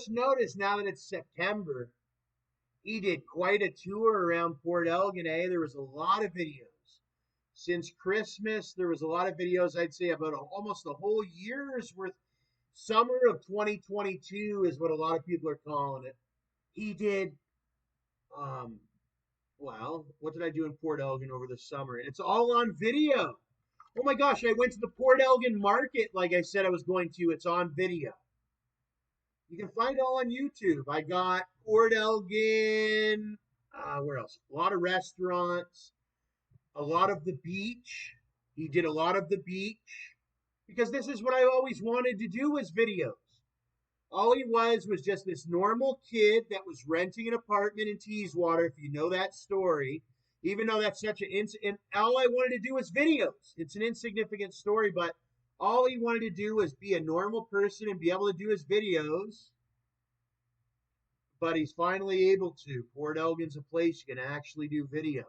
just noticed now that it's September, he did quite a tour around Port Elgin. There was a lot of videos. Since Christmas, there was a lot of videos, I'd say about almost the whole year's worth. Summer of 2022 is what a lot of people are calling it. He did, um, well, what did I do in Port Elgin over the summer? And it's all on video. Oh my gosh, I went to the Port Elgin market like I said I was going to. It's on video. You can find it all on YouTube. I got Port Elgin, where else? A lot of restaurants, a lot of the beach. He did a lot of the beach because this is what I always wanted to do was videos. All he was just this normal kid that was renting an apartment in TEESWATER, if you know that story. Even though that's such and all I wanted to do was videos. It's an insignificant story, but all he wanted to do was be a normal person and be able to do his videos. But he's finally able to. Port Elgin's a place you can actually do videos.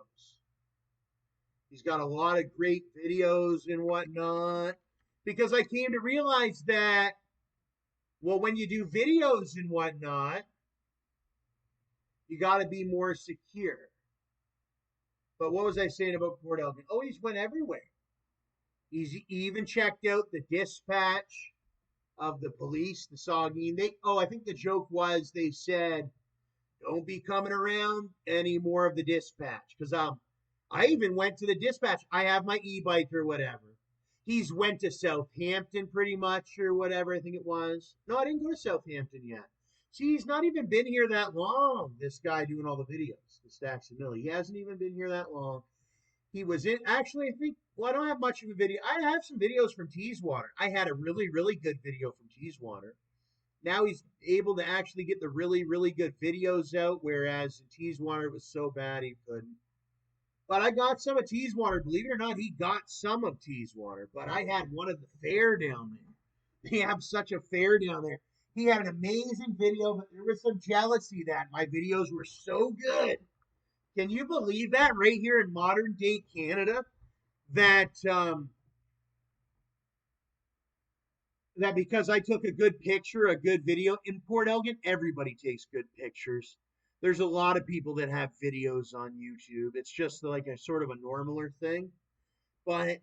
He's got a lot of great videos and whatnot. Because I came to realize that, well, when you do videos and whatnot, you got to be more secure. But what was I saying about Port Elgin? Oh, he's went everywhere. He's even checked out the dispatch of the police, the Saugeen. I think the joke was they said, don't be coming around any more of the dispatch. Because I even went to the dispatch. I have my e-bike or whatever. He's went to Southampton pretty much or whatever, I think it was. No, I didn't go to Southampton yet. See, he's not even been here that long, this guy doing all the videos, the Stacks and Millie. He hasn't even been here that long. He was in, actually, I think, well, I don't have much of a video. I have some videos from TEESWATER. I had a really, really good video from TEESWATER. Now he's able to actually get the really, really good videos out, whereas in TEESWATER it was so bad he couldn't. But I got some of TEESWATER. Believe it or not, he got some of TEESWATER. But I had one of the fair down there. They have such a fair down there. He had an amazing video, but there was some jealousy that my videos were so good. Can you believe that right here in modern day Canada? That that because I took a good picture, a good video in Port Elgin, everybody takes good pictures. There's a lot of people that have videos on YouTube. It's just like a sort of a normaler thing. But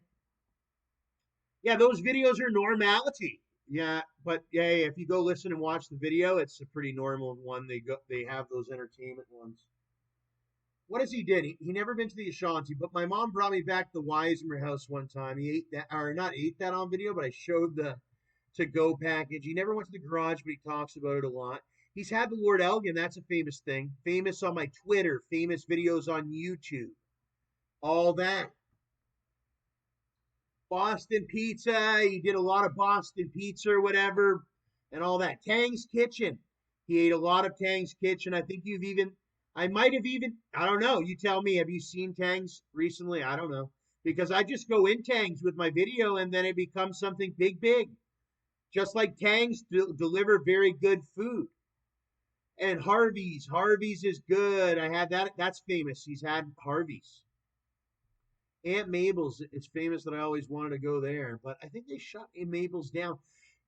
yeah, those videos are normality. Yeah, but yeah, if you go listen and watch the video, it's a pretty normal one. They have those entertainment ones. What has he did? He never been to the Ashanti, but my mom brought me back to the Wismer house one time. He ate that, or not ate that on video, but I showed the to-go package. He never went to the garage, but he talks about it a lot. He's had the Lord Elgin. That's a famous thing. Famous on my Twitter. Famous videos on YouTube. All that. Boston pizza. He did a lot of Boston pizza or whatever, and all that. Tang's Kitchen. He ate a lot of Tang's Kitchen. I think I might have even, I don't know. You tell me. Have you seen Tang's recently? I don't know. Because I just go in Tang's with my video and then it becomes something big, big. Just like Tang's deliver very good food. And Harvey's. Harvey's is good. I had that. That's famous. He's had Harvey's. Aunt Mabel's. It's famous that I always wanted to go there. But I think they shut Aunt Mabel's down.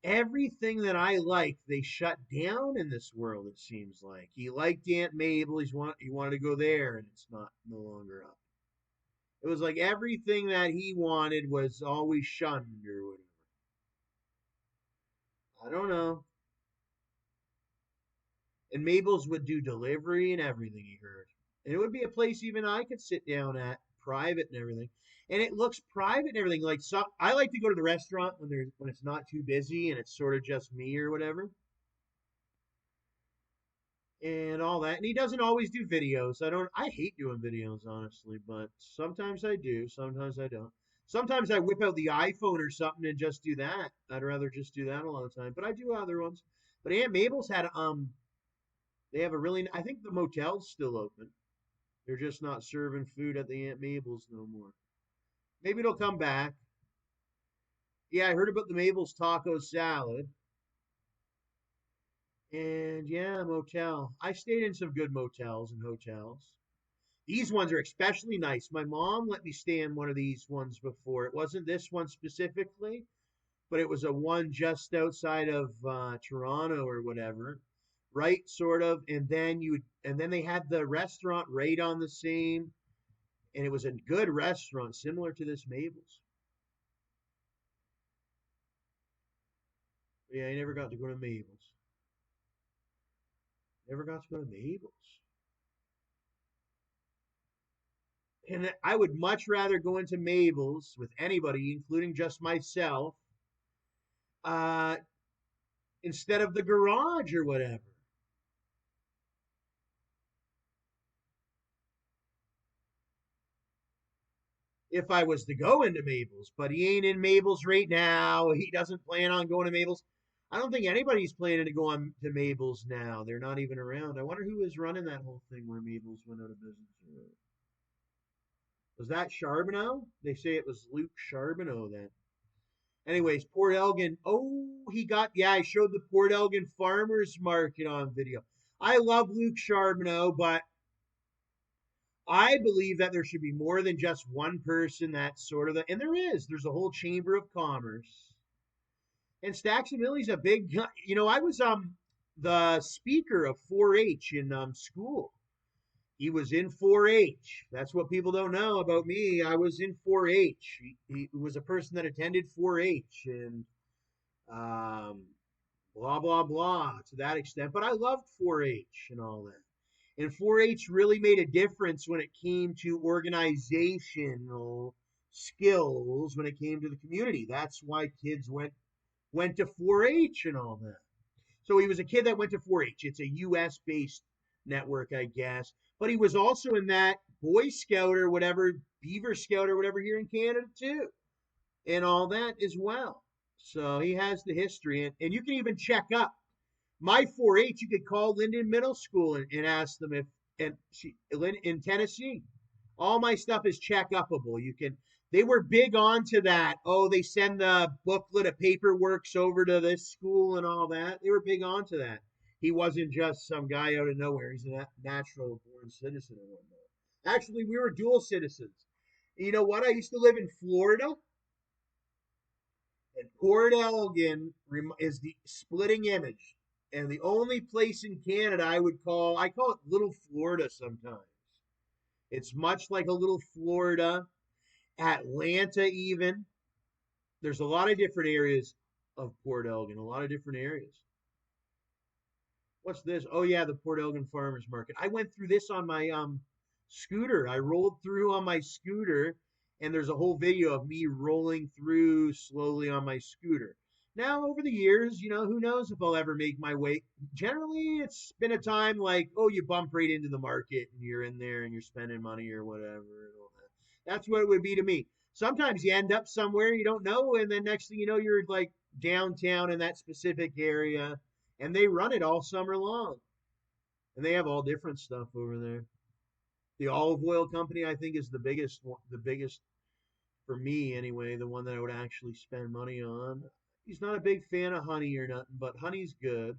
Everything that I like, they shut down in this world, it seems like. He liked Aunt Mabel. He wanted to go there, and it's no longer up. It was like everything that he wanted was always shunned or whatever. I don't know. And Mabel's would do delivery and everything, he heard. And it would be a place even I could sit down at, private and everything. And it looks private and everything. Like I like to go to the restaurant when it's not too busy and it's sort of just me or whatever. And all that. And he doesn't always do videos. I hate doing videos, honestly, but sometimes I do, sometimes I don't. Sometimes I whip out the iPhone or something and just do that. I'd rather just do that a lot of the time. But I do other ones. But Aunt Mabel's had they have a really, I think the motel's still open. They're just not serving food at the Aunt Mabel's no more. Maybe it'll come back. Yeah, I heard about the Mabel's taco salad. And yeah, motel. I stayed in some good motels and hotels. These ones are especially nice. My mom let me stay in one of these ones before. It wasn't this one specifically, but it was a one just outside of Toronto or whatever. right? Sort of, and then they had the restaurant right on the same, and it was a good restaurant, similar to this Mabel's. Yeah, I never got to go to Mabel's. Never got to go to Mabel's. And I would much rather go into Mabel's with anybody, including just myself, uh, instead of the garage or whatever. If I was to go into Mabel's, but he ain't in Mabel's right now. He doesn't plan on going to Mabel's. I don't think anybody's planning to go on to Mabel's now. They're not even around. I wonder who was running that whole thing where Mabel's went out of business. Was that Charbonneau? They say it was Luke Charbonneau then. Anyways, Port Elgin. Oh, he got, yeah, I showed the Port Elgin Farmers Market on video. I love Luke Charbonneau, but I believe that there should be more than just one person that's sort of the, and there is. There's a whole chamber of commerce. And Stacks and Millie's a big, I was the speaker of 4-H in school. He was in 4-H. That's what people don't know about me. I was in 4-H. He was a person that attended 4-H and um, blah blah blah to that extent. But I loved 4-H and all that. And 4-H really made a difference when it came to organizational skills when it came to the community. That's why kids went to 4-H and all that. So he was a kid that went to 4-H. It's a U.S. based network, I guess. But he was also in that Boy Scout or whatever, Beaver Scout or whatever here in Canada too, and all that as well. So he has the history, and you can even check up my 4-H. You could call Linden Middle School and ask them if, and she in Tennessee, all my stuff is check upable. You can. They were big onto that. Oh, they send the booklet of paperworks over to this school and all that. They were big onto that. He wasn't just some guy out of nowhere. He's a natural born citizen and whatnot. Actually, we were dual citizens. You know what? I used to live in Florida, and Port Elgin is the splitting image, and the only place in Canada I call it Little Florida sometimes. It's much like a little Florida, Atlanta, even. There's a lot of different areas of Port Elgin, a lot of different areas. What's this? Oh yeah, the Port Elgin Farmers Market. I went through this on my scooter. I rolled through on my scooter, and there's a whole video of me rolling through slowly on my scooter. Now, over the years, who knows if I'll ever make my way. Generally, it's been a time like, oh, you bump right into the market and you're in there and you're spending money or whatever and all that. That's what it would be to me. Sometimes you end up somewhere you don't know, and then next thing you know, you're like downtown in that specific area, and they run it all summer long. And they have all different stuff over there. The olive oil company, I think, is the biggest for me anyway, the one that I would actually spend money on. He's not a big fan of honey or nothing, but honey's good.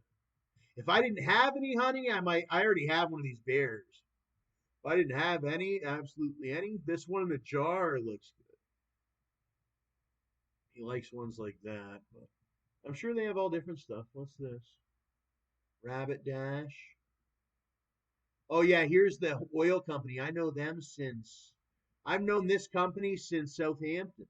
If I didn't have any honey, I already have one of these bears. If I didn't have any, absolutely any, this one in the jar looks good. He likes ones like that, but I'm sure they have all different stuff. What's this? Rabbit Dash. Oh yeah, here's the oil company. I know them since I've known this company since Southampton.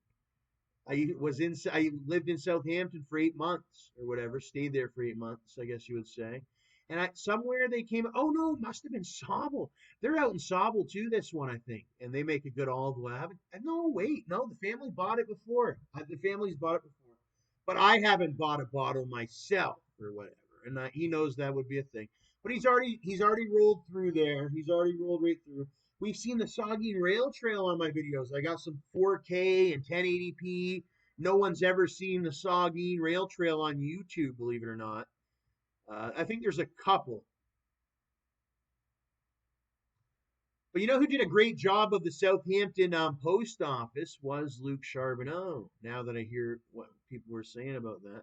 I lived in Southampton for 8 months or whatever, stayed there for 8 months, I guess you would say. And somewhere they came. Oh no, it must have been Sobel. They're out in Sobel too. This one, I think, and they make a good olive oil. I haven't. No, wait, no, the family bought it before. The family's bought it before, but I haven't bought a bottle myself or whatever. And he knows that would be a thing. But he's already rolled through there. He's already rolled right through. We've seen the Saugeen Rail Trail on my videos. I got some 4K and 1080p. No one's ever seen the Saugeen Rail Trail on YouTube, believe it or not. I think there's a couple. But you know who did a great job of the Southampton post office was Luke Charbonneau. Now that I hear what people were saying about that.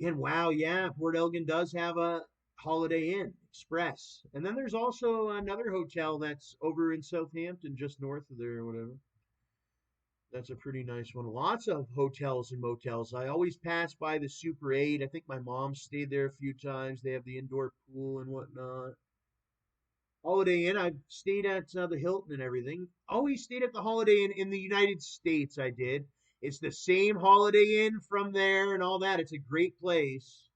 And wow, yeah, Port Elgin does have a Holiday Inn Express. And then there's also another hotel that's over in Southampton, just north of there or whatever. That's a pretty nice one. Lots of hotels and motels. I always pass by the Super 8. I think my mom stayed there a few times. They have the indoor pool and whatnot. Holiday Inn. I've stayed at the Hilton and everything. Always stayed at the Holiday Inn in the United States. I did. It's the same Holiday Inn from there and all that. It's a great place,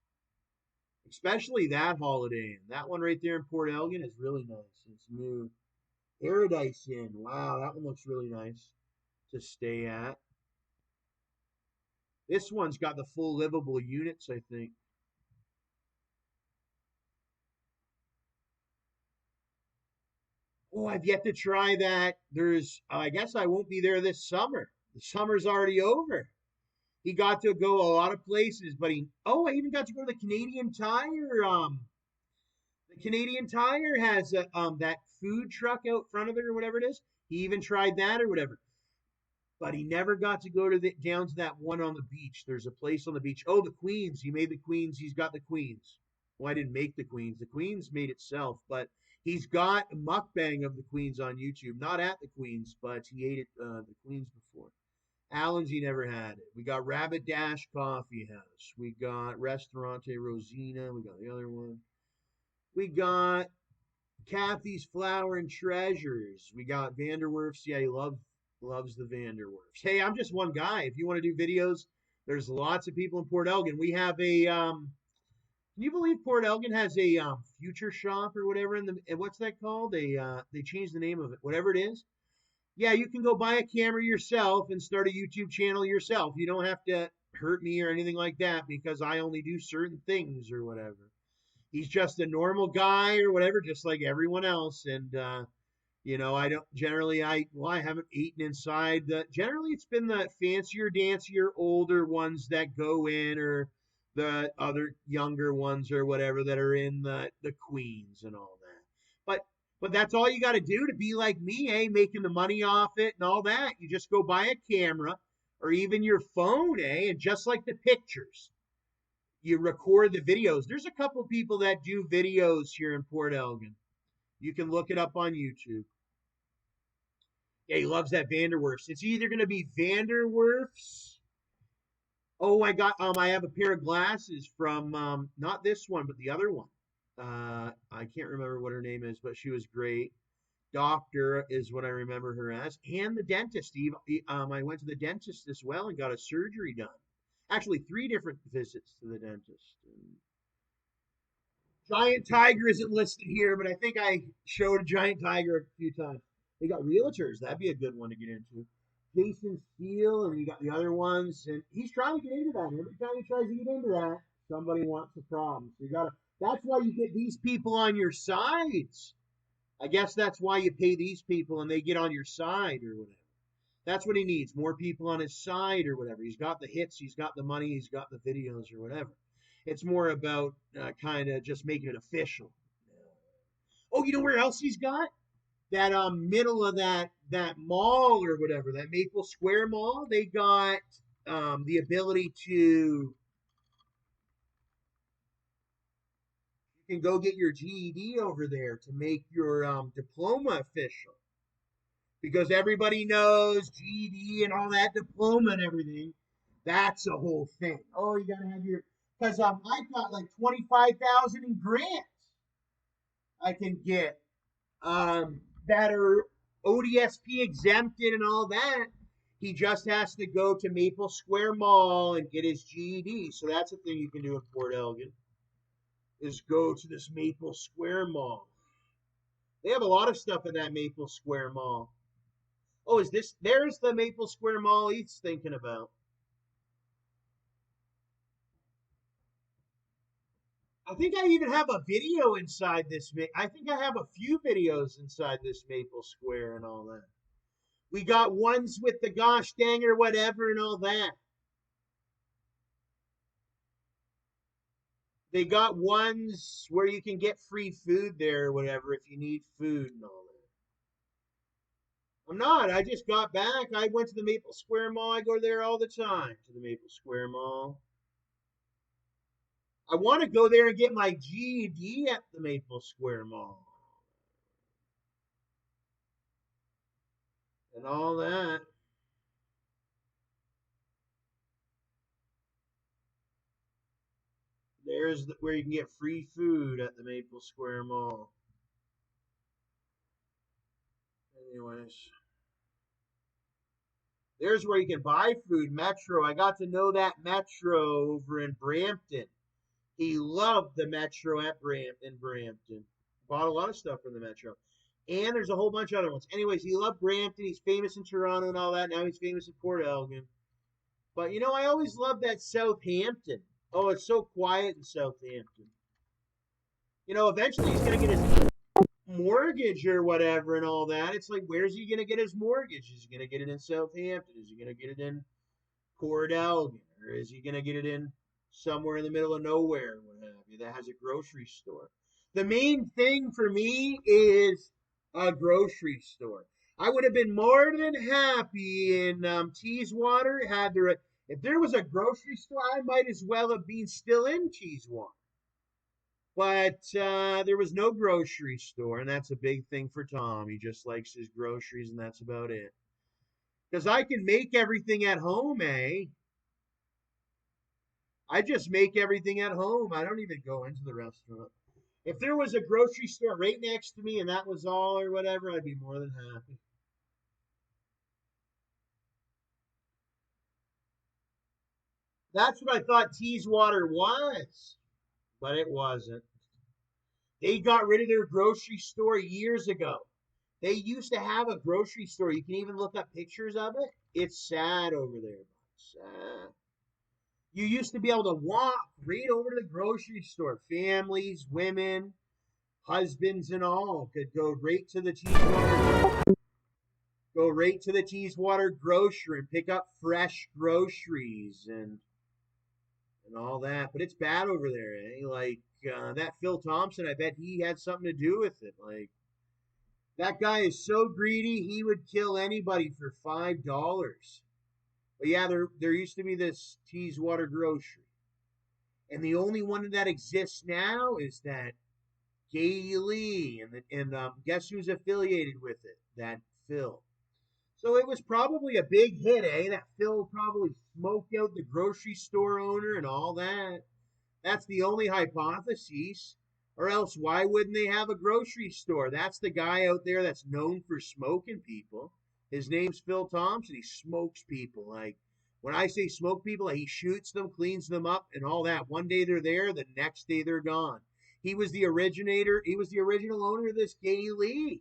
especially that Holiday Inn. That one right there in Port Elgin is really nice. It's new. Paradise Inn. Wow, that one looks really nice to stay at. This one's got the full livable units, I think. Oh, I've yet to try that. I guess I won't be there this summer. The summer's already over. He got to go a lot of places, but I even got to go to the Canadian Tire. The Canadian Tire has that food truck out front of it or whatever it is. He even tried that or whatever. But he never got to go to down to that one on the beach. There's a place on the beach. Oh, the Queens. He made the Queens. He's got the Queens. Well, I didn't make the Queens. The Queens made itself, but he's got a mukbang of the Queens on YouTube. Not at the Queens, but he ate it the Queens before. Allen's, he never had it. We got Rabbit Dash Coffee House. We got Restaurante Rosina. We got the other one. We got Kathy's Flower and Treasures. We got Vanderwerf's. Yeah, he loves the Vanderwerfs. Hey, I'm just one guy. If you want to do videos, there's lots of people in Port Elgin. We have a can you believe Port Elgin has a future shop or whatever in the what's that called? They changed the name of it. Whatever it is. Yeah, you can go buy a camera yourself and start a YouTube channel yourself. You don't have to hurt me or anything like that because I only do certain things or whatever. He's just a normal guy or whatever, just like everyone else. And I don't generally I haven't eaten inside the generally it's been the fancier, dancier, older ones that go in or the other younger ones or whatever that are in the queens and all that. But that's all you got to do to be like me, making the money off it and all that. You just go buy a camera or even your phone, and just like the pictures, you record the videos. There's a couple people that do videos here in Port Elgin. You can look it up on YouTube. Yeah, he loves that Vanderwerfs. It's either going to be Vanderwerfs. Oh, I have a pair of glasses from not this one, but the other one. I can't remember what her name is, but she was great. Doctor is what I remember her as, and the dentist. I went to the dentist as well and got a surgery done. Actually, three different visits to the dentist. Giant Tiger isn't listed here, but I think I showed a Giant Tiger a few times. They got realtors. That'd be a good one to get into. Jason Steele, and you got the other ones, and he's trying to get into that. And every time he tries to get into that, somebody wants a problem. So you gotta. That's why you get these people on your sides. I guess that's why you pay these people, and they get on your side or whatever. That's what he needs. More people on his side or whatever. He's got the hits, he's got the money, he's got the videos or whatever. It's more about kind of just making it official. Oh, you know where else he's got? That middle of that mall or whatever, that Maple Square Mall. They got the ability to you can go get your GED over there to make your diploma official because everybody knows GED and all that diploma and everything. That's a whole thing. Oh, you gotta have your because I've got like 25,000 in grants I can get that are ODSP exempted and all that. He just has to go to Maple Square Mall and get his GED. So that's a thing you can do in Port Elgin is go to this Maple Square Mall. They have a lot of stuff in that Maple Square Mall. Oh, there's the Maple Square Mall he's thinking about. I think I even have a video inside this. I think I have a few videos inside this Maple Square and all that. We got ones with the gosh dang or whatever and all that. They got ones where you can get free food there or whatever if you need food and all that. I'm not. I just got back. I went to the Maple Square Mall. I go there all the time to the Maple Square Mall. I want to go there and get my GED at the Maple Square Mall and all that. There's where you can get free food at the Maple Square Mall. Anyways, there's where you can buy food. Metro. I got to know that Metro over in Brampton. He loved the Metro at Brampton. Bought a lot of stuff from the Metro. And there's a whole bunch of other ones. Anyways, he loved Brampton. He's famous in Toronto and all that. Now he's famous in Port Elgin. But you know, I always loved that Southampton. Oh, it's so quiet in Southampton. You know, eventually he's gonna get his mortgage or whatever and all that. It's like, where's he gonna get his mortgage? Is he gonna get it in Southampton? Is he gonna get it in Port Elgin? Or is he gonna get it in somewhere in the middle of nowhere, what have you, that has a grocery store? The main thing for me is a grocery store. I would have been more than happy in Teeswater had there. If there was a grocery store, I might as well have been still in Teeswater. But there was no grocery store, and that's a big thing for Tom. He just likes his groceries, and that's about it. Because I can make everything at home, eh? I just make everything at home. I don't even go into the restaurant. If there was a grocery store right next to me and that was all or whatever, I'd be more than happy. That's what I thought Teeswater was, but it wasn't. They got rid of their grocery store years ago. They used to have a grocery store. You can even look up pictures of it. It's sad over there. Sad. You used to be able to walk right over to the grocery store. Families, women, husbands, and all could go right to the Teeswater grocer and pick up fresh groceries and all that. But it's bad over there, eh? Like that Phil Thompson, I bet he had something to do with it. Like that guy is so greedy, he would kill anybody for $5. But yeah, there used to be this Teeswater grocery. And the only one that exists now is that Gay Lee, and guess who's affiliated with it? That Phil. So it was probably a big hit, eh? That Phil probably smoked out the grocery store owner and all that. That's the only hypothesis. Or else, why wouldn't they have a grocery store? That's the guy out there that's known for smoking people. His name's Phil Thompson. He smokes people. Like, when I say smoke people, like he shoots them, cleans them up, and all that. One day they're there, the next day they're gone. He was the originator. He was the original owner of this Gay Lee.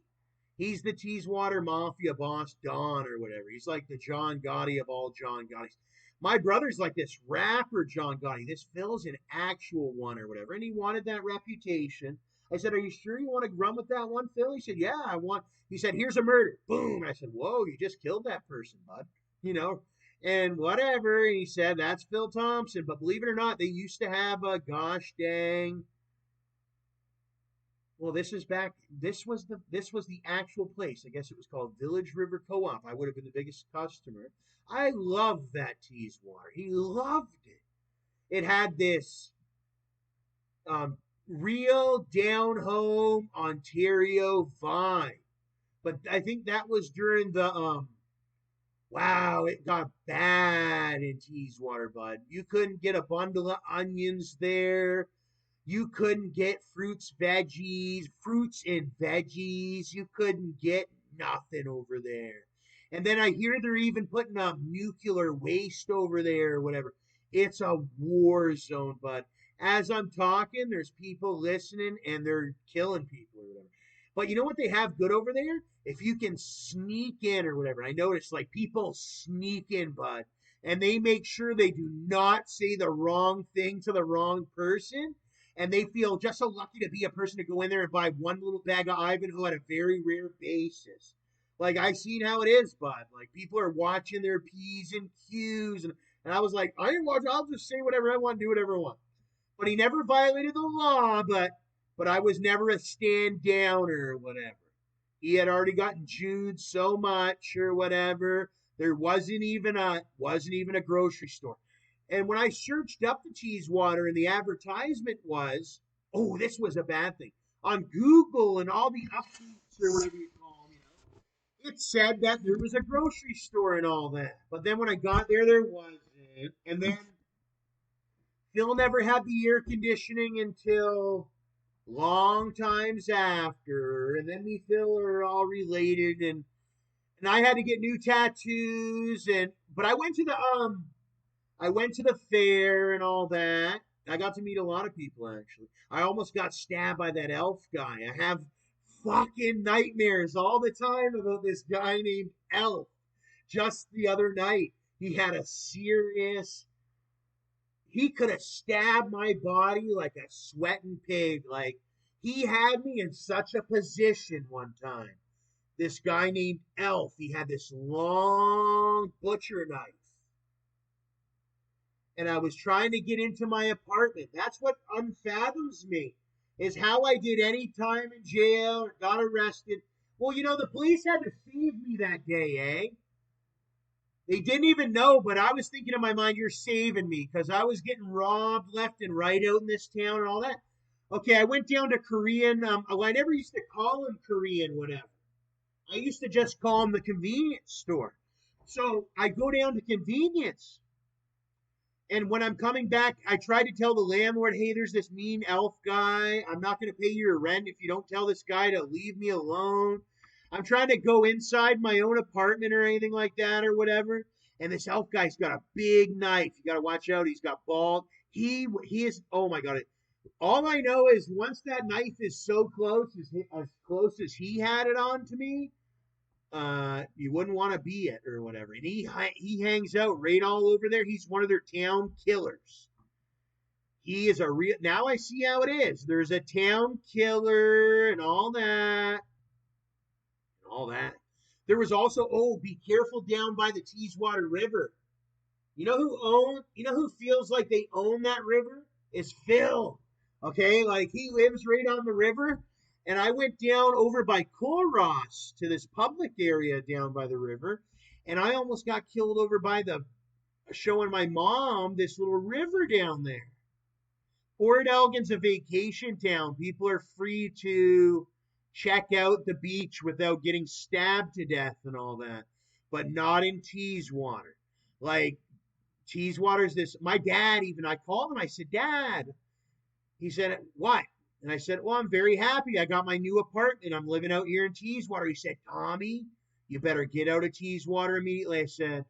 He's the Teeswater Mafia boss, Don, or whatever. He's like the John Gotti of all John Gottis. My brother's like this rapper, John Gotti. This Phil's an actual one or whatever. And he wanted that reputation. I said, are you sure you want to run with that one, Phil? He said, yeah, I want. He said, here's a murder. Boom. And I said, whoa, you just killed that person, bud. You know, and whatever. And he said, that's Phil Thompson. But believe it or not, they used to have a gosh dang. Well, this was the actual place. I guess it was called Village River Co-op. I would have been the biggest customer. I loved that Teeswater. He loved it. It had this real down home Ontario vibe. But I think that was during the wow, it got bad in Teeswater, bud. You couldn't get a bundle of onions there. You couldn't get fruits and veggies. You couldn't get nothing over there. And then I hear they're even putting up nuclear waste over there or whatever. It's a war zone, but as I'm talking, there's people listening and they're killing people or whatever. But you know what they have good over there? If you can sneak in or whatever. I notice like people sneak in, bud, and they make sure they do not say the wrong thing to the wrong person, and they feel just so lucky to be a person to go in there and buy one little bag of Ivanhoe at a very rare basis. Like I've seen how it is, bud. Like people are watching their P's and Q's, and I was like, I ain't watching. I'll just say whatever I want, do whatever I want. But he never violated the law. But I was never a stand downer or whatever. He had already gotten Jude so much or whatever. There wasn't even a grocery store. And when I searched up the Teeswater and the advertisement was, oh, this was a bad thing. On Google and all the updates or whatever you call them, it said that there was a grocery store and all that. But then when I got there, there wasn't. And then Phil never had the air conditioning until long times after, and then me Phil are all related, and I had to get new tattoos, and but I went to the fair and all that. I got to meet a lot of people actually. I almost got stabbed by that elf guy. I have fucking nightmares all the time about this guy named Elf. Just the other night, he had a serious. He could have stabbed my body like a sweating pig. Like, he had me in such a position one time. This guy named Elf, he had this long butcher knife, and I was trying to get into my apartment. That's what unfathoms me, is how I did any time in jail or got arrested. Well, the police had to save me that day, eh? They didn't even know, but I was thinking in my mind, you're saving me, because I was getting robbed left and right out in this town and all that. Okay, I went down to Korean. I never used to call him Korean, whatever. I used to just call him the convenience store. So I go down to convenience. And when I'm coming back, I tried to tell the landlord, hey, there's this mean elf guy. I'm not going to pay your rent if you don't tell this guy to leave me alone. I'm trying to go inside my own apartment or anything like that or whatever. And this elf guy's got a big knife. You got to watch out. He's got bald. He is, oh my God. All I know is once that knife is so close as he had it on to me, you wouldn't want to be it or whatever. And he hangs out right all over there. He's one of their town killers. He is a real. Now I see how it is. There's a town killer and all that. There was also, oh, be careful down by the TEESWATER River. You know who feels like they own that river? Is Phil. Okay, like he lives right on the river. And I went down over by Koros to this public area down by the river, and I almost got killed over by showing my mom this little river down there. Port Elgin's a vacation town. People are free to check out the beach without getting stabbed to death and all that, but not in TEESWATER. Like, TEESWATER's this. My dad, even, I called him. I said, Dad. He said, what? And I said, well, I'm very happy. I got my new apartment. I'm living out here in TEESWATER. He said, Tommy, you better get out of TEESWATER immediately. I said,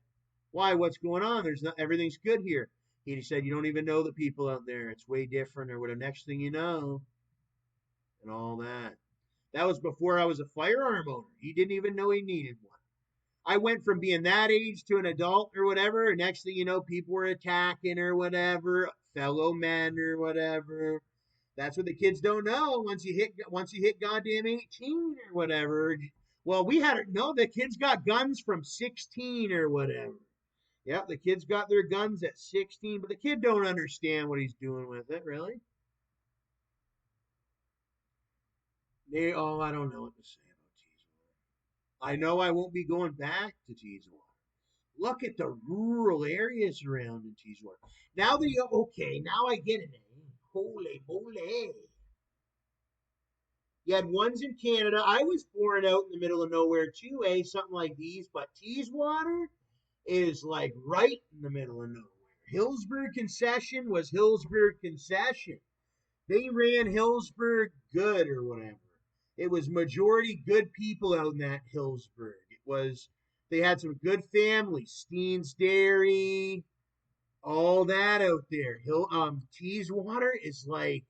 why? What's going on? Everything's good here. He said, you don't even know the people out there. It's way different or whatever. Next thing you know, and all that. That was before I was a firearm owner. He didn't even know he needed one. I went from being that age to an adult or whatever. And next thing you know, people were attacking or whatever, fellow men or whatever. That's what the kids don't know. Once you hit goddamn 18 or whatever. Well, the kids got guns from 16 or whatever. Yeah, the kids got their guns at 16, but the kid don't understand what he's doing with it, really. I don't know what to say about TEESWATER. I know I won't be going back to TEESWATER. Look at the rural areas around in TEESWATER. Now I get it. Holy moly. You had ones in Canada. I was born out in the middle of nowhere too, something like these. But TEESWATER is like right in the middle of nowhere. Hillsburg Concession was Hillsburg Concession. They ran Hillsburg good or whatever. It was majority good people out in that Hillsburg. They had some good families. Steen's Dairy, all that out there. TEESWATER is like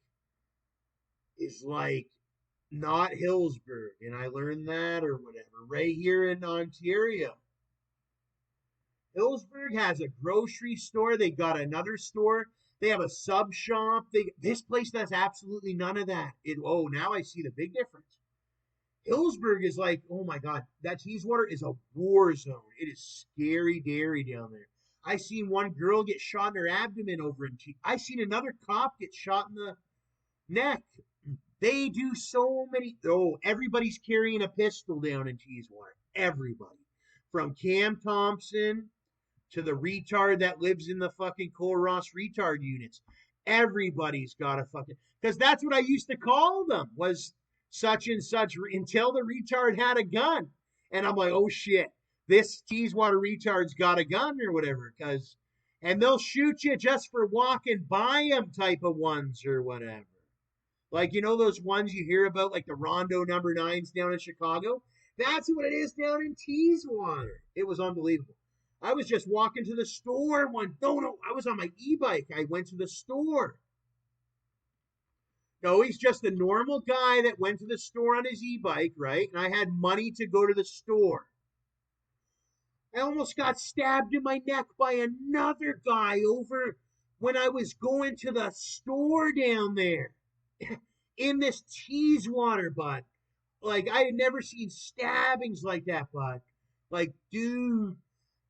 not Hillsburg, and I learned that or whatever right here in Ontario. Hillsburg has a grocery store. They got another store. They have a sub shop. This place does absolutely none of that. Now I see the big difference. Hillsburg is like, oh my God, that TEESWATER is a war zone. It is scary dairy down there. I seen one girl get shot in her abdomen over in I seen another cop get shot in the neck. They do so many. Oh, everybody's carrying a pistol down in TEESWATER. Everybody. From Cam Thompson to the retard that lives in the fucking Koros retard units. Everybody's got a fucking. Because that's what I used to call them, was such and such, until the retard had a gun. And I'm like, oh shit, this TEESWATER retard's got a gun or whatever. Because And they'll shoot you just for walking by them type of ones or whatever. Like, you know, those ones you hear about, like the Rondo number nines down in Chicago? That's what it is down in Teeswater. It was unbelievable. I was just walking to the store one. No, I was on my e-bike. I went to the store. No, he's just a normal guy that went to the store on his e-bike, right? And I had money to go to the store. I almost got stabbed in my neck by another guy over when I was going to the store down there in this Teeswater, bud. Like, I had never seen stabbings like that, bud. Like, dude,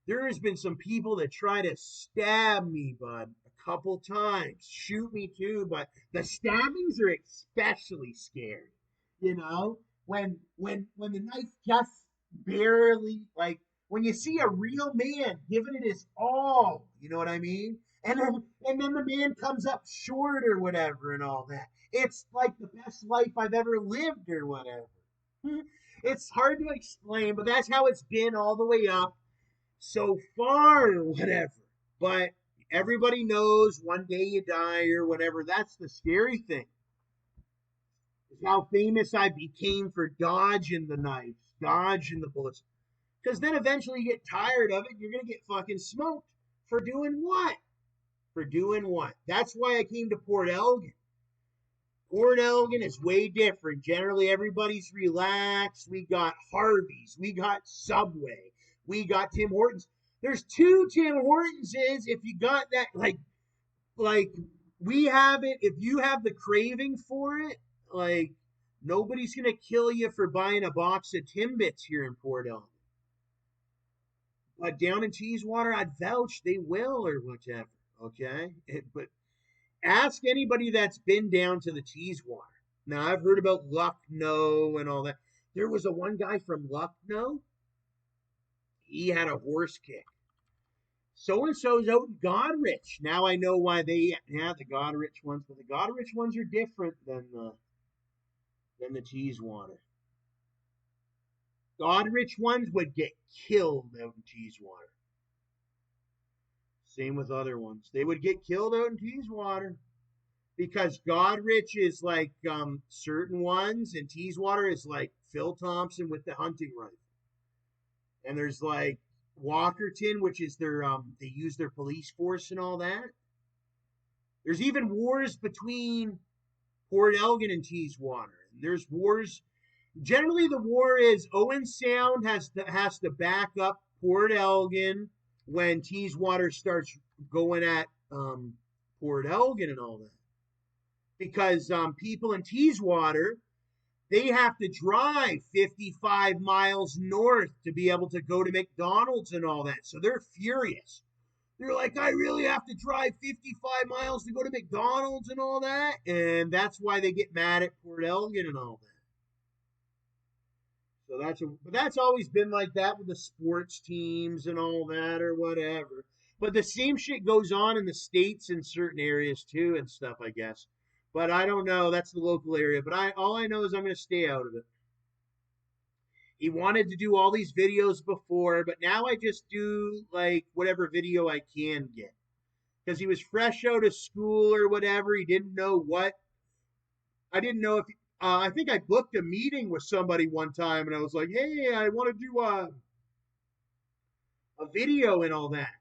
there has been some people that try to stab me, bud, a couple times. Shoot me too, but the stabbings are especially scary. You know, when the knife just barely, like, when you see a real man giving it his all, you know what I mean? And then the man comes up short or whatever and all that. It's like the best life I've ever lived or whatever. It's hard to explain, but that's how it's been all the way up so far or whatever. But everybody knows one day you die or whatever. That's the scary thing. Is how famous I became for dodging the knives, dodging the bullets. Because then eventually you get tired of it and you're going to get fucking smoked. For doing what? For doing what? That's why I came to Port Elgin. Port Elgin is way different. Generally, everybody's relaxed. We got Harvey's. We got Subway. We got Tim Hortons. There's two Tim Hortonses if you got that. Like we have it. If you have the craving for it, like nobody's going to kill you for buying a box of Timbits here in Port Elgin. But down in Teeswater, I'd vouch they will or whatever. Okay? But ask anybody that's been down to the Teeswater. Now, I've heard about Lucknow and all that. There was a one guy from Lucknow. He had a horse kick. So-and-so's out in Godrich. Now I know why they have the Godrich ones, but the Godrich ones are different than the Teeswater. Godrich ones would get killed out in Teeswater. Same with other ones. They would get killed out in Teeswater. Because Godrich is like certain ones, and Teeswater is like Phil Thompson with the hunting rifle. And there's like Walkerton, which is their they use their police force and all that. There's even wars between Port Elgin and Teeswater. There's wars. Generally, the war is Owen Sound has to back up Port Elgin when Teeswater starts going at Port Elgin and all that. Because people in Teeswater, they have to drive 55 miles north to be able to go to McDonald's and all that. So they're furious. They're like, I really have to drive 55 miles to go to McDonald's and all that. And that's why they get mad at Port Elgin and all that. So but that's always been like that with the sports teams and all that or whatever. But the same shit goes on in the States in certain areas too and stuff, I guess. But I don't know. That's the local area. But all I know is I'm going to stay out of it. He wanted to do all these videos before, but now I just do like whatever video I can get. Because he was fresh out of school or whatever. He didn't know what. I didn't know if. I think I booked a meeting with somebody one time, and I was like, hey, I want to do a video and all that.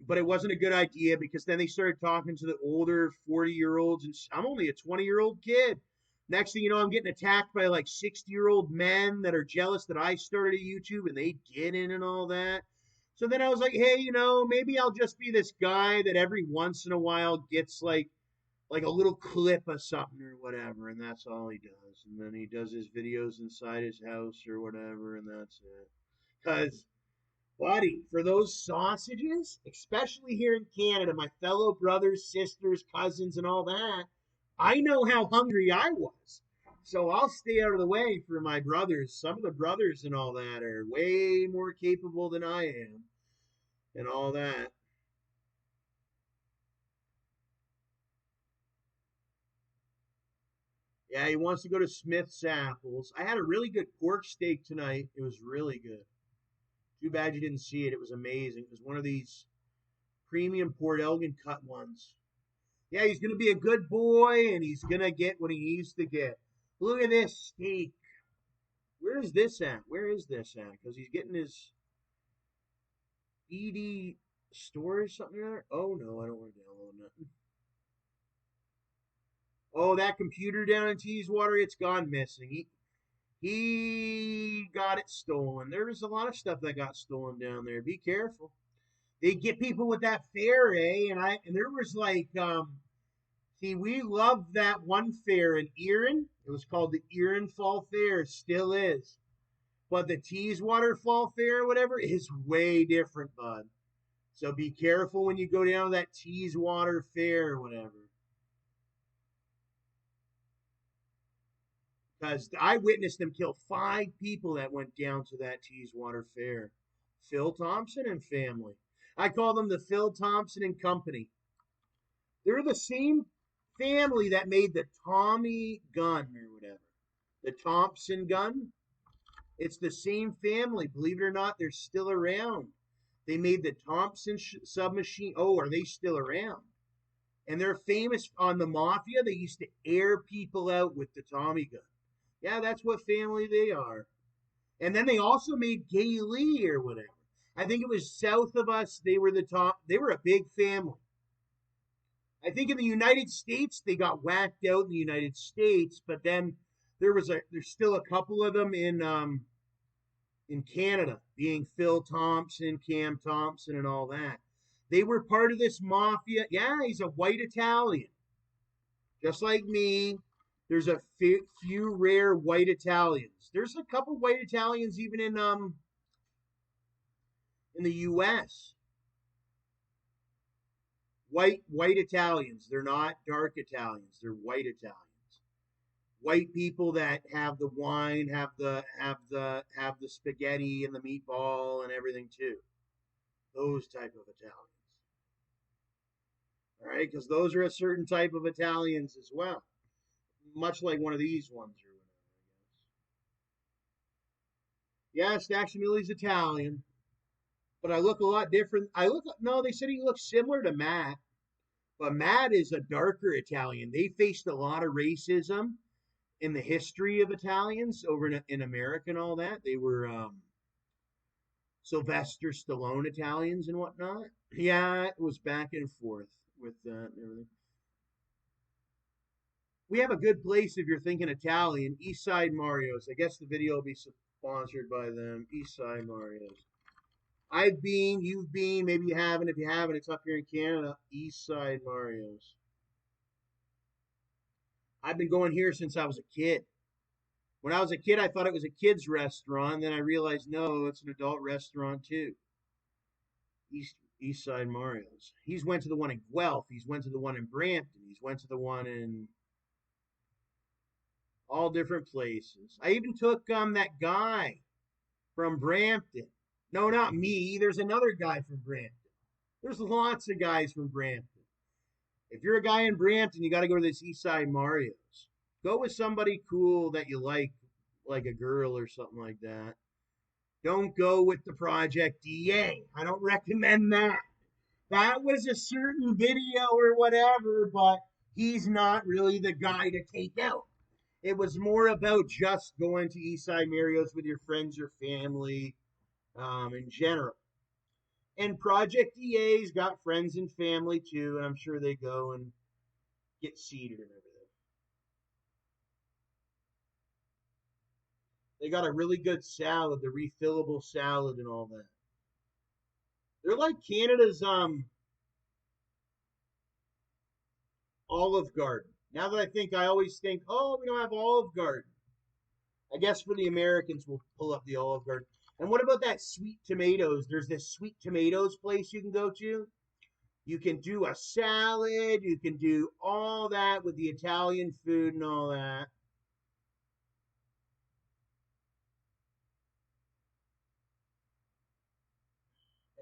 But it wasn't a good idea because then they started talking to the older 40-year-olds, and I'm only a 20-year-old kid. Next thing you know, I'm getting attacked by like 60-year-old men that are jealous that I started a YouTube and they didn't and all that. So then I was like, hey, maybe I'll just be this guy that every once in a while gets like a little clip of something or whatever, and that's all he does. And then he does his videos inside his house or whatever, and that's it. Because buddy, for those sausages, especially here in Canada, my fellow brothers, sisters, cousins, and all that, I know how hungry I was. So I'll stay out of the way for my brothers. Some of the brothers and all that are way more capable than I am and all that. Yeah, he wants to go to Smith's Apples. I had a really good pork steak tonight. It was really good. Too bad you didn't see it. It was amazing. It was one of these premium Port Elgin cut ones. Yeah, he's going to be a good boy, and he's going to get what he needs to get. Look at this steak. Where is this at? Where is this at? Because he's getting his ED storage something there. Oh, no, I don't want to download nothing. Oh, that computer down in TEESWATER, it's gone missing. He got it stolen. There was a lot of stuff that got stolen down there. Be careful. They get people with that fair, eh? And there was like see, we loved that one fair in Erin. It was called the Erin Fall Fair. It still is. But the TEESWATER Fall Fair or whatever is way different, bud. So be careful when you go down to that TEESWATER Fair or whatever. Because I witnessed them kill 5 people that went down to that TEESWATER Fair. Phil Thompson and family. I call them the Phil Thompson and Company. They're the same family that made the Tommy gun or whatever. The Thompson gun. It's the same family. Believe it or not, they're still around. They made the Thompson submachine. Oh, are they still around? And they're famous on the mafia. They used to air people out with the Tommy gun. Yeah, that's what family they are. And then they also made Gay Lee or whatever. I think it was south of us. They were the top. They were a big family. I think in the United States they got whacked out in the United States, but then there's still a couple of them in Canada, being Phil Thompson, Cam Thompson, and all that. They were part of this mafia. Yeah, he's a white Italian, just like me. There's a few rare white Italians. There's a couple white Italians even in the U.S. White Italians. They're not dark Italians. They're white Italians. White people that have the wine, have the spaghetti and the meatball and everything too. Those type of Italians. All right, because those are a certain type of Italians as well. Much like one of these ones or whatever, I guess. Yeah, Stakshamili's Italian, but I look a lot different. No, they said he looks similar to Matt, but Matt is a darker Italian. They faced a lot of racism in the history of Italians over in America and all that. They were Sylvester Stallone Italians and whatnot. Yeah, it was back and forth with that and everything. We have a good place if you're thinking Italian. East Side Mario's. I guess the video will be sponsored by them. East Side Mario's. I've been, you've been, maybe you haven't. If you haven't, it's up here in Canada. East Side Mario's. I've been going here since I was a kid. When I was a kid, I thought it was a kid's restaurant. Then I realized, no, it's an adult restaurant too. East Side Mario's. He's went to the one in Guelph. He's went to the one in Brampton. He's went to the one in all different places. I even took that guy from Brampton. No, not me. There's another guy from Brampton. There's lots of guys from Brampton. If you're a guy in Brampton, you got to go to this East Side Mario's. Go with somebody cool that you like a girl or something like that. Don't go with the Project DA. I don't recommend that. That was a certain video or whatever, but he's not really the guy to take out. It was more about just going to East Side Mario's with your friends or family in general. And Project DA's got friends and family too, and I'm sure they go and get seated and everything. They got a really good salad, the refillable salad and all that. They're like Canada's Olive Garden. Now that I think, I always think, oh, we don't have Olive Garden. I guess for the Americans, we'll pull up the Olive Garden. And what about that Sweet Tomatoes? There's this Sweet Tomatoes place you can go to. You can do a salad. You can do all that with the Italian food and all that.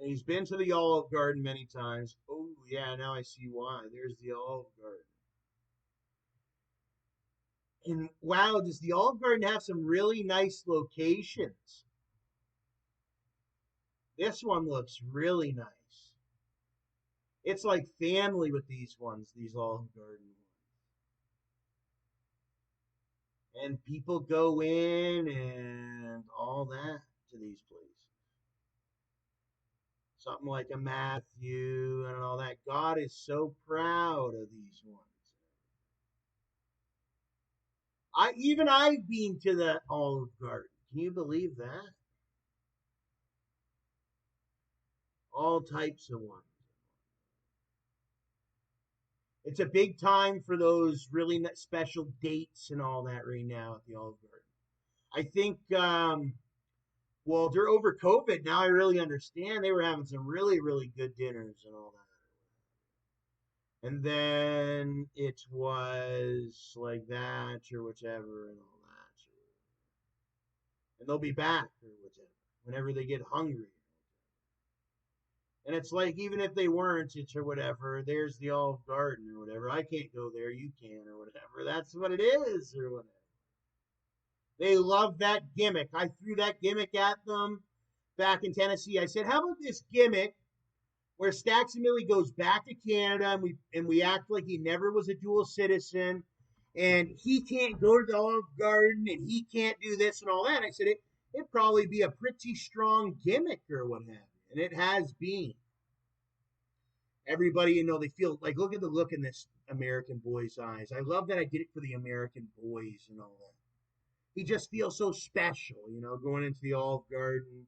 And he's been to the Olive Garden many times. Oh, yeah, now I see why. There's the Olive Garden. And wow, does the Olive Garden have some really nice locations? This one looks really nice. It's like family with these ones, these Olive Garden ones. And people go in and all that to these places. Something like a Matthew and all that. God is so proud of these ones. I've been to the Olive Garden. Can you believe that? All types of ones. It's a big time for those really special dates and all that right now at the Olive Garden. I think, well, they're over COVID now. I really understand they were having some really, really good dinners and all that. And then it was like that or whichever and all that. And they'll be back or whichever whenever they get hungry. And it's like, even if they weren't, it's or whatever, there's the Olive Garden or whatever. I can't go there, you can or whatever. That's what it is or whatever. They love that gimmick. I threw that gimmick at them back in Tennessee. I said, how about this gimmick where Stacks and Millie goes back to Canada and we act like he never was a dual citizen and he can't go to the Olive Garden and he can't do this and all that. I said it'd probably be a pretty strong gimmick or what have you. And it has been. Everybody, they feel like, look at the look in this American boy's eyes. I love that I did it for the American boys and all that. He just feels so special, going into the Olive Garden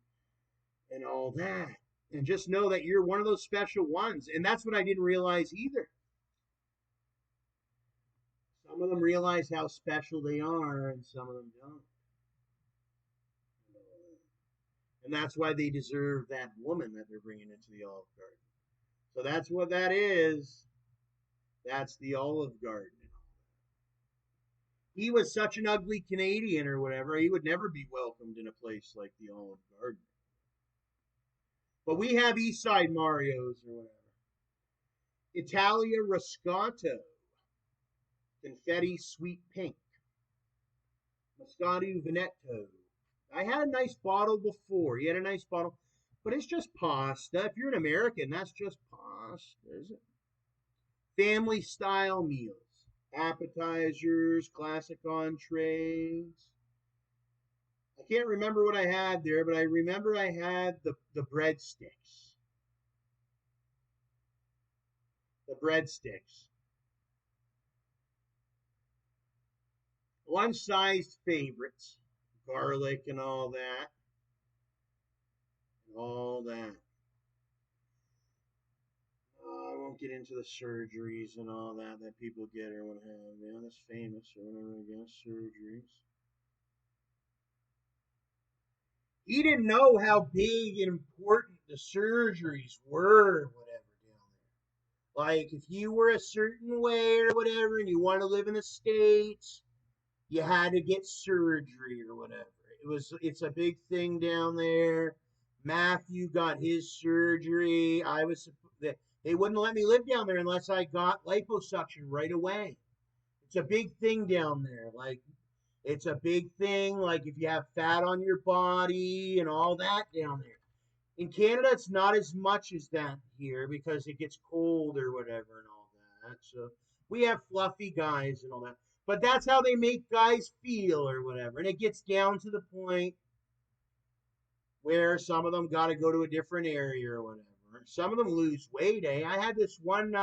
and all that. And just know that you're one of those special ones. And that's what I didn't realize either. Some of them realize how special they are, and some of them don't. And that's why they deserve that woman that they're bringing into the Olive Garden. So that's what that is. That's the Olive Garden. He was such an ugly Canadian or whatever, he would never be welcomed in a place like the Olive Garden. But we have East Side Marios or whatever. Italia Roscato. Confetti Sweet Pink. Moscato Veneto. I had a nice bottle before. He had a nice bottle. But it's just pasta. If you're an American, that's just pasta, is it? Family style meals. Appetizers, classic entrees. I can't remember what I had there, but I remember I had the breadsticks. The breadsticks. Lunch-sized favorites. Garlic and all that. All that. I won't get into the surgeries and all that people get or what have you. That's famous or whatever, I guess. Surgeries. He didn't know how big and important the surgeries were or whatever down there. Like, if you were a certain way or whatever and you want to live in the States, you had to get surgery or whatever. It's a big thing down there. Matthew got his surgery. They wouldn't let me live down there unless I got liposuction right away. It's a big thing down there. Like, it's a big thing. Like, if you have fat on your body and all that down there. In Canada, it's not as much as that here because it gets cold or whatever and all that. So we have fluffy guys and all that. But that's how they make guys feel or whatever. And it gets down to the point where some of them got to go to a different area or whatever. Some of them lose weight. I had this one.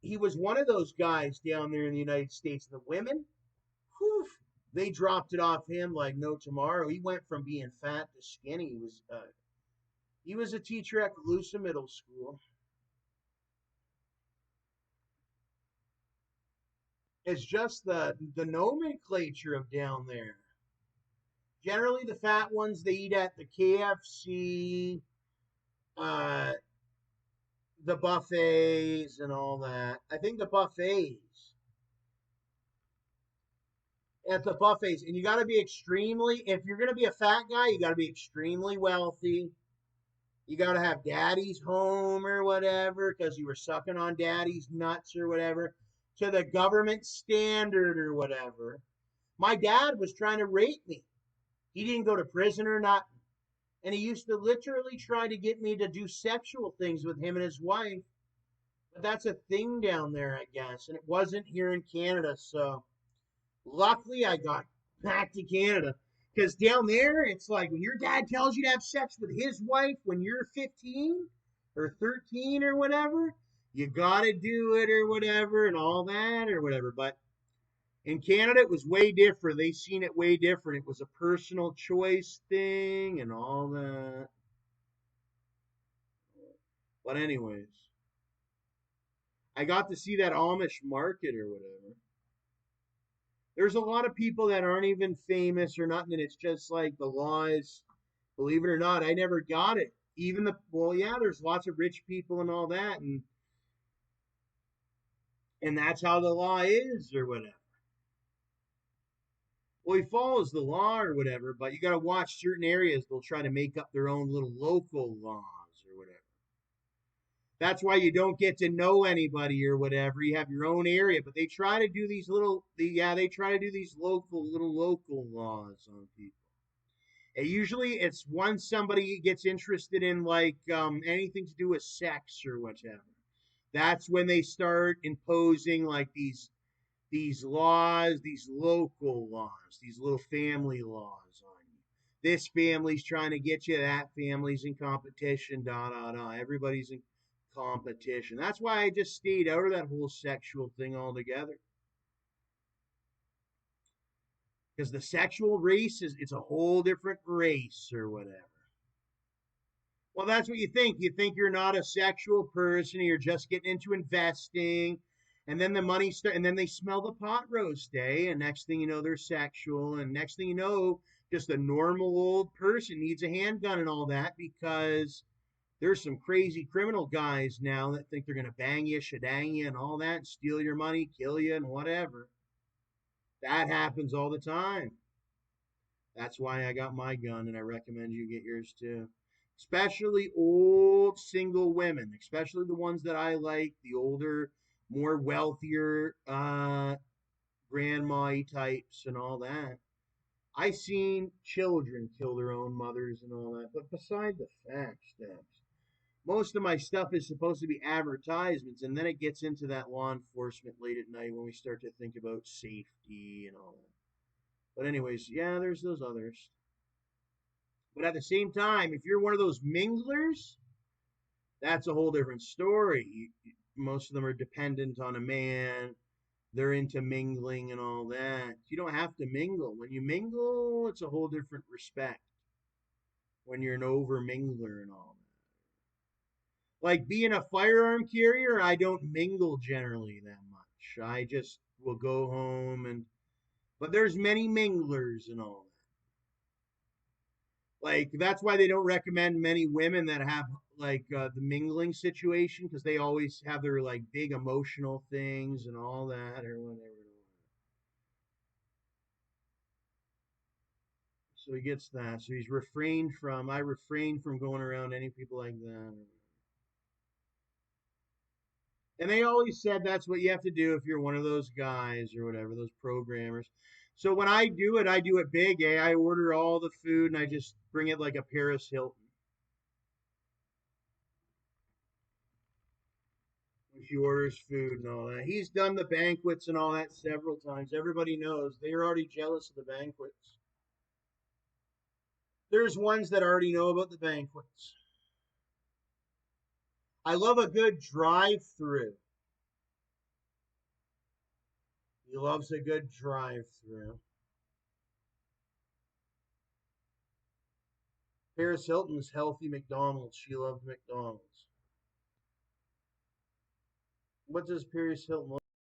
He was one of those guys down there in the United States. The women, whew, they dropped it off him like no tomorrow. He went from being fat to skinny. He was a teacher at Calusa Middle School. It's just the nomenclature of down there. Generally, the fat ones they eat at the KFC, uh, the buffets, and all that. I think the buffets and you got to be extremely. If you're going to be a fat guy, you got to be extremely wealthy. You got to have daddy's home or whatever because you were sucking on daddy's nuts or whatever to the government standard or whatever. My dad was trying to rape me. He didn't go to prison or nothing. And he used to literally try to get me to do sexual things with him and his wife. But that's a thing down there, I guess. And it wasn't here in Canada. So luckily, I got back to Canada. Because down there, it's like when your dad tells you to have sex with his wife when you're 15 or 13 or whatever, you got to do it or whatever and all that or whatever. But in Canada, it was way different. They seen it way different. It was a personal choice thing and all that. But anyways, I got to see that Amish market or whatever. There's a lot of people that aren't even famous or nothing, and it's just like the law is, believe it or not, I never got it. Even well, yeah, there's lots of rich people and all that, and that's how the law is or whatever. Well, he follows the law or whatever, but you got to watch certain areas. They'll try to make up their own little local laws or whatever. That's why you don't get to know anybody or whatever. You have your own area, but they try to do these they try to do these local laws on people. And usually it's once somebody gets interested in like anything to do with sex or whatever. That's when they start imposing like these laws, these local laws, these little family laws on you. This family's trying to get you, that family's in competition, da da da. Everybody's in competition. That's why I just stayed out of that whole sexual thing altogether. Because the sexual race is it's a whole different race or whatever. Well, that's what you think. You think you're not a sexual person, you're just getting into investing, and then the money start, and then they smell the pot roast, and next thing you know, they're sexual, and next thing you know, just a normal old person needs a handgun and all that because there's some crazy criminal guys now that think they're gonna bang you, shadang you, and all that, steal your money, kill you, and whatever. That happens all the time. That's why I got my gun, and I recommend you get yours too. Especially old single women, especially the ones that I like, the older, more wealthier grandma types and all that. I seen children kill their own mothers and all that. But beside the fact, Steps, most of my stuff is supposed to be advertisements, and then it gets into that law enforcement late at night when we start to think about safety and all that. But anyways, yeah, there's those others. But at the same time, if you're one of those minglers, that's a whole different story. Most of them are dependent on a man. They're into mingling and all that. You don't have to mingle. When you mingle, it's a whole different respect. When you're an over mingler and all that. Like being a firearm carrier, I don't mingle generally that much. I just will go home and. But there's many minglers and all like that's why they don't recommend many women that have like the mingling situation because they always have their like big emotional things and all that or whatever. So he gets that. So he's refrained from. I refrain from going around any people like that. And they always said that's what you have to do if you're one of those guys or whatever, those programmers. So when I do it big. I order all the food and I just bring it like a Paris Hilton. She orders food and all that. He's done the banquets and all that several times. Everybody knows they're already jealous of the banquets. There's ones that already know about the banquets. I love a good drive-through. He loves a good drive-through. Paris Hilton's healthy McDonald's. She loves McDonald's. What does Paris Hilton